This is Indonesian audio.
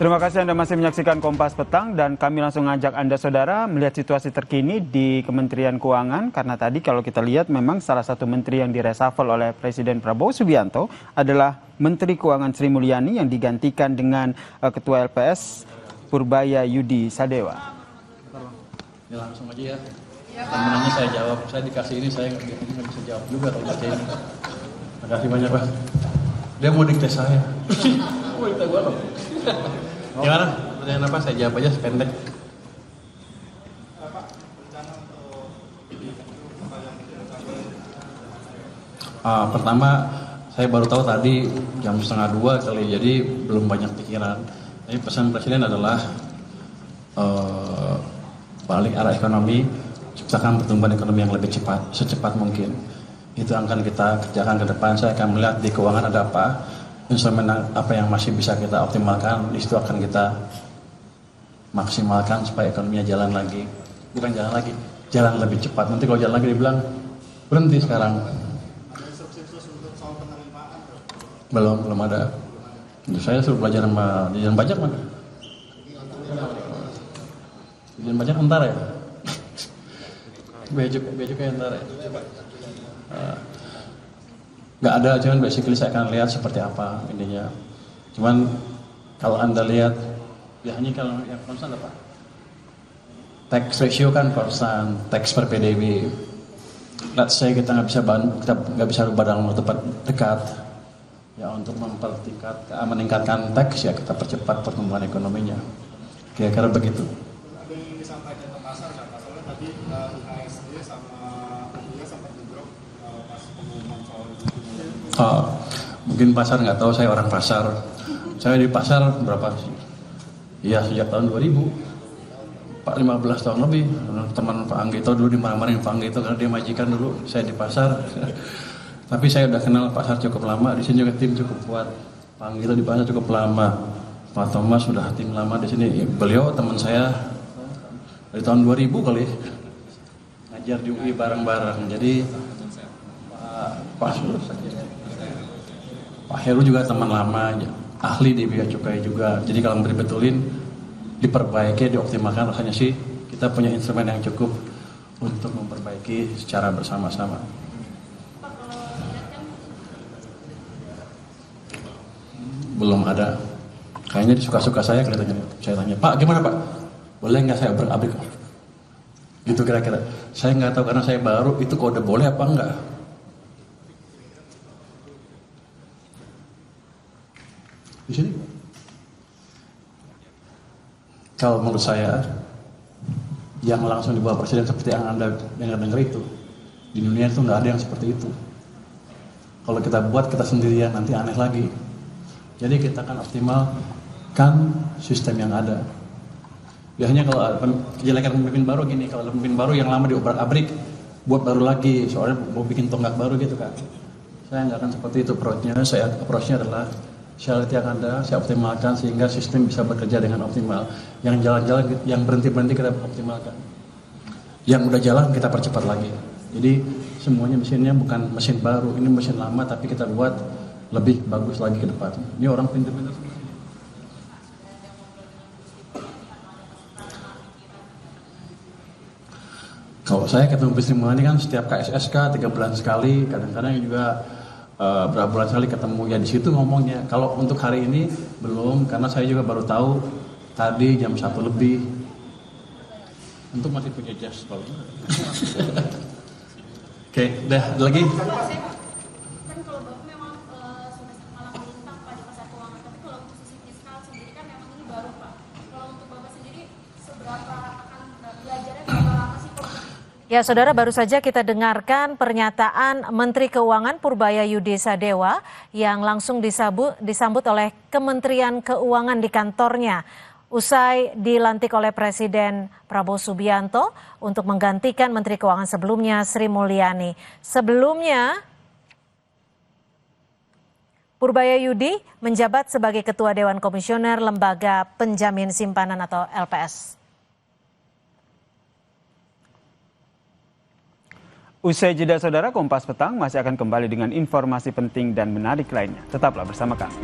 Terima kasih Anda masih menyaksikan Kompas Petang dan kami langsung ngajak Anda saudara melihat situasi terkini di Kementerian Keuangan karena tadi kalau kita lihat memang salah satu menteri yang diresafel oleh Presiden Prabowo Subianto adalah Menteri Keuangan Sri Mulyani yang digantikan dengan Ketua LPS Purbaya Yudi Sadewa. Ya langsung aja ya. Pertanyaannya saya jawab, saya dikasih ini saya nggak bisa jawab juga kalau baca ini. Terima kasih banyak Pak. Dia mau dikte saya. Oh dikte gua loh. Gimana? Pertanyaan apa? Saya jawab aja sependek. Pertama, saya baru tahu tadi jam 1:30 kali, jadi belum banyak pikiran. Tapi pesan Presiden adalah balik arah ekonomi, ciptakan pertumbuhan ekonomi yang lebih cepat, secepat mungkin. Itu akan kita kerjakan ke depan. Saya akan melihat di keuangan ada apa, instrumen apa yang masih bisa kita optimalkan, di situ akan kita maksimalkan supaya ekonominya jalan lagi. Bukan jalan lagi, jalan lebih cepat. Nanti kalau jalan lagi dibilang berhenti sekarang. Belum ada. Saya suruh belajar sama Dirjen Pajak mana? Dirjen Pajak ntar ya? Becukai ntar ya? Nggak ada, cuman basically saya akan lihat seperti apa intinya. Cuman kalau Anda lihat, ya hanya kalau yang konstan apa? Tax ratio kan konstan, tax per PDB. Let's say kita nggak bisa rubah dalam waktu dekat. Ya untuk meningkatkan tax ya kita percepat pertumbuhan ekonominya. Kira-kira begitu. Ada yang disampaikan ke pasar nggak? Soalnya tadi IHSG sama dia sempat drop pas pengumuman soal Mungkin pasar nggak tahu, saya orang pasar. Saya di pasar berapa sih? Iya sejak tahun 2000, 15 tahun lebih. Teman Pak Anggito dulu dimarah-marahin Pak Anggito karena dia majikan dulu. Saya di pasar. Tapi saya udah kenal pasar cukup lama. Di sini juga tim cukup kuat. Pak Anggito di pasar cukup lama. Pak Thomas sudah tim lama di sini. Beliau teman saya dari tahun 2000 kali. Ngajar di UI bareng-bareng. Jadi Pak Heru juga teman lama, ahli di Bea Cukai juga. Jadi kalau mau dibetulin, diperbaiki, dioptimalkan, rasanya sih kita punya instrumen yang cukup untuk memperbaiki secara bersama-sama. Belum ada. Kayaknya suka-suka saya kelihatannya. Saya tanya, Pak gimana Pak? Boleh nggak saya abrik? Gitu kira-kira. Saya nggak tahu karena saya baru, itu kode boleh apa enggak? Di sini. Kalau menurut saya, yang langsung di bawah Presiden seperti yang Anda dengar itu, di dunia itu nggak ada yang seperti itu. Kalau kita buat kita sendirian nanti aneh lagi. Jadi kita akan optimalkan sistem yang ada. Biasanya kalau kejelekan pemimpin baru gini, kalau ada pemimpin baru yang lama diobrak-abrik, buat baru lagi, soalnya mau bikin tonggak baru gitu kan. Saya nggak akan seperti itu approach-nya adalah saya lihat yang ada, saya optimalkan sehingga sistem bisa bekerja dengan optimal. Yang jalan-jalan, yang berhenti-berhenti kita optimalkan. Yang udah jalan kita percepat lagi. Jadi semuanya mesinnya bukan mesin baru, ini mesin lama tapi kita buat lebih bagus lagi ke depan. Ini orang pintar-pintar semua. Kalau saya ketemu Sri Mulyani kan setiap KSSK 3 bulan sekali, kadang-kadang juga berapa bulan sekali ketemu. Ya di situ ngomongnya. Kalau untuk hari ini belum, karena saya juga baru tahu tadi jam 1 lebih. Untuk masih punya jas kalau. Oke, udah lagi. Ya, saudara, baru saja kita dengarkan pernyataan Menteri Keuangan Purbaya Yudi Sadewa yang langsung disambut oleh Kementerian Keuangan di kantornya usai dilantik oleh Presiden Prabowo Subianto untuk menggantikan Menteri Keuangan sebelumnya Sri Mulyani. Sebelumnya, Purbaya Yudi menjabat sebagai Ketua Dewan Komisioner Lembaga Penjamin Simpanan atau LPS. Usai jeda saudara, Kompas Petang masih akan kembali dengan informasi penting dan menarik lainnya. Tetaplah bersama kami.